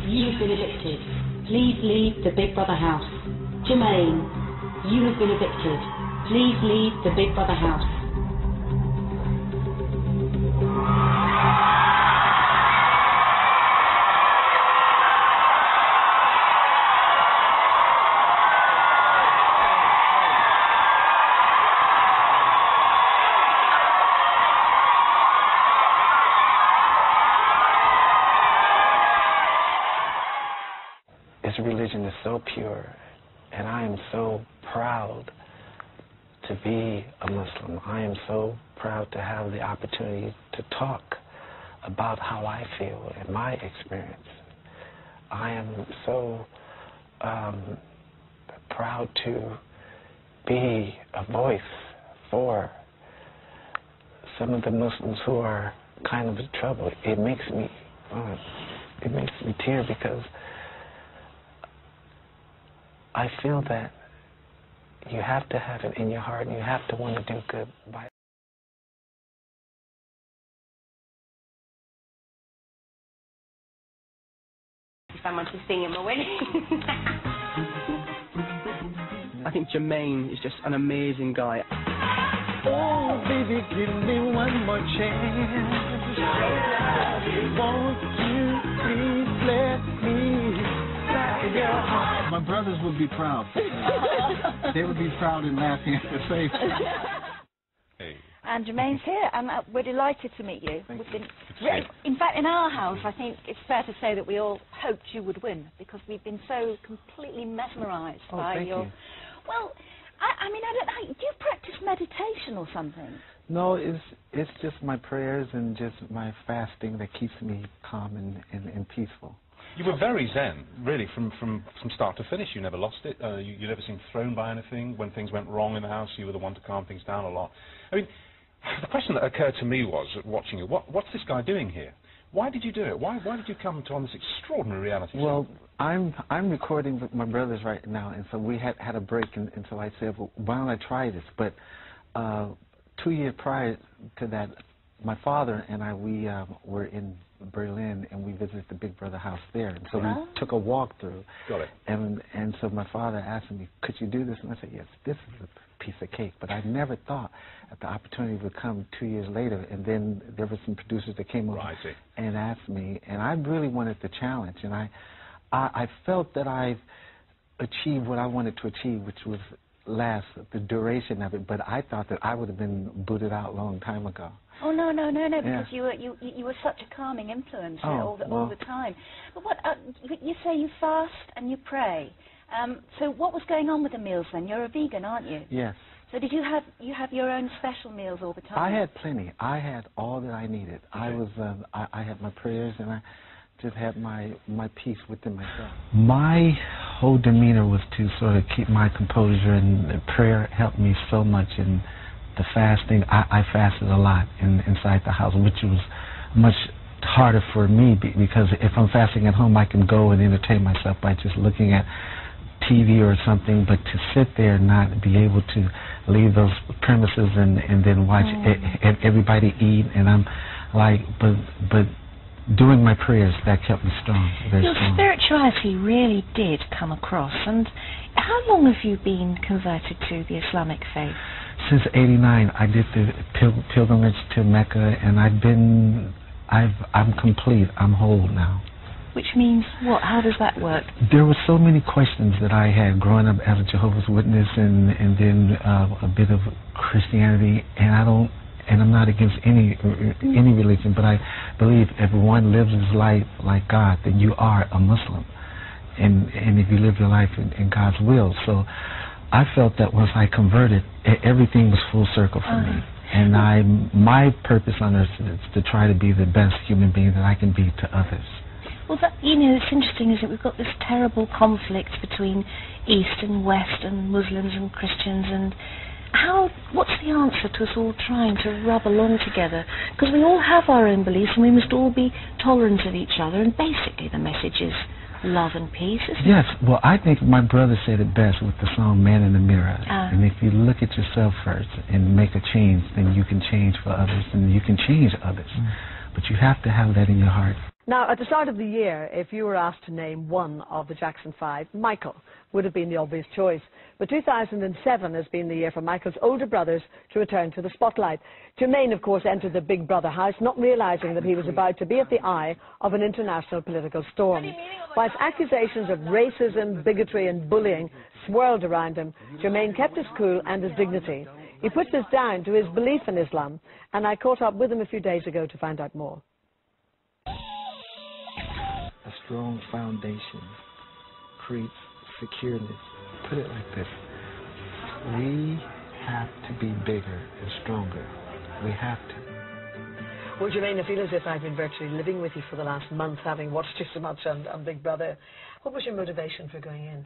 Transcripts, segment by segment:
you've been evicted. Please leave the Big Brother house. Jermaine, you have been evicted. Please leave the Big Brother house. This religion is so pure, and I am so proud to be a Muslim. I am so proud to have the opportunity to talk about how I feel and my experience. I am so proud to be a voice for some of the Muslims who are kind of in trouble. It makes me tear because I feel that you have to have it in your heart and you have to want to do good by it. Someone to sing him away. I think Jermaine is just an amazing guy. Oh, baby, give me one more chance. Won't you please let me back your heart? My brothers would be proud. They would be proud and laughing at the same time. Hey. And Jermaine's here, and we're delighted to meet you. In fact, in our house, I think it's fair to say that we all hoped you would win because we've been so completely mesmerised by your... You. Well, I mean, I don't know. Do you practice meditation or something? No, it's just my prayers and just my fasting that keeps me calm and peaceful. You were very zen, really, from start to finish. You never lost it. You never seemed thrown by anything. When things went wrong in the house, you were the one to calm things down a lot. I mean, the question that occurred to me was, watching you, what's this guy doing here? Why did you do it? Why did you come on this extraordinary reality show? Well, I'm recording with my brothers right now, and so we had a break until I said, well, why don't I try this? But 2 years prior to that, my father and we were in Berlin, and we visited the Big Brother house there. And so we took a walk through. Got it. And so my father asked me, could you do this? And I said, yes, this is a piece of cake. But I never thought that the opportunity would come 2 years later. And then there were some producers that came over and asked me, and I really wanted the challenge. And I felt that I've achieved what I wanted to achieve, which was last the duration of it. But I thought that I would have been booted out a long time ago. Oh no, because you were such a calming influence all the time. But what you say you fast and you pray. So what was going on with the meals then? You're a vegan, aren't you? Yes. So did you have your own special meals all the time? I had plenty. I had all that I needed. Okay. I had my prayers, and I just had my peace within myself. My whole demeanor was to sort of keep my composure, and prayer helped me so much. And the fasting, I fasted a lot inside the house, which was much harder for me because if I'm fasting at home, I can go and entertain myself by just looking at TV or something, but to sit there and not be able to leave those premises and then watch everybody eat, and I'm like, but doing my prayers, that kept me strong, very Your strong. Spirituality really did come across. And how long have you been converted to the Islamic faith? Since '89, I did the pilgrimage to Mecca, and I'm complete. I'm whole now. Which means what? How does that work? There were so many questions that I had growing up as a Jehovah's Witness, and then a bit of Christianity, and I'm not against any religion, but I believe if one lives his life like God, then you are a Muslim, and if you live your life in God's will. So I felt that once I converted, everything was full circle for me. And my purpose on earth is to try to be the best human being that I can be to others. Well, it's interesting, isn't it? We've got this terrible conflict between East and West and Muslims and Christians, and what's the answer to us all trying to rub along together? Because we all have our own beliefs, and we must all be tolerant of each other, and basically the message is love and peace, isn't it? Yes, well, I think my brother said it best with the song Man in the Mirror. And if you look at yourself first and make a change, then you can change for others, and you can change others. But you have to have that in your heart. Now, at the start of the year, if you were asked to name one of the Jackson 5, Michael would have been the obvious choice. But 2007 has been the year for Michael's older brothers to return to the spotlight. Jermaine, of course, entered the Big Brother house, not realising that he was about to be at the eye of an international political storm. Whilst accusations of racism, bigotry and bullying swirled around him, Jermaine kept his cool and his dignity. He puts this down to his belief in Islam, and I caught up with him a few days ago to find out more. A strong foundation creates security. Put it like this. We have to be bigger and stronger. We have to. Well, Jermaine, I feel as if I've been virtually living with you for the last month, having watched you so much on Big Brother. What was your motivation for going in?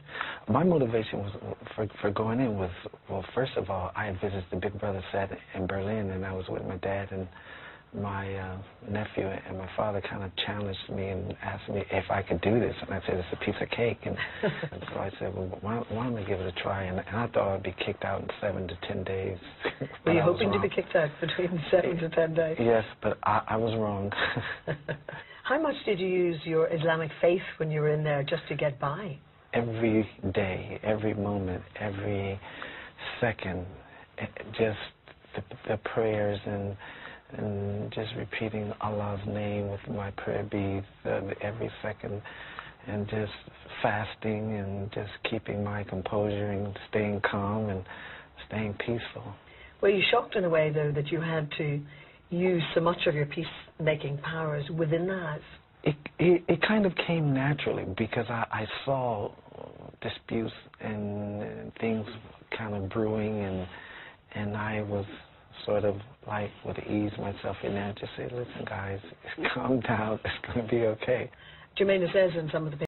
My motivation was for going in was, well, first of all, I had visited the Big Brother set in Berlin, and I was with my dad and my nephew, and my father kind of challenged me and asked me if I could do this, and I said, it's a piece of cake, and so I said, well, why don't I give it a try, and I thought I'd be kicked out in 7 to 10 days. Were you hoping to be kicked out between 7 to 10 days? Yes, but I was wrong. How much did you use your Islamic faith when you were in there just to get by? Every day, every moment, every second, just the prayers and just repeating Allah's name with my prayer beads every second, and just fasting and just keeping my composure and staying calm and staying peaceful. Were you shocked in a way, though, that you had to use so much of your peacemaking powers within the house? It kind of came naturally, because I saw disputes and things kind of brewing, and I was sort of like would ease myself in there and just say, listen guys, calm down, it's going to be okay. Jermaine says in some of the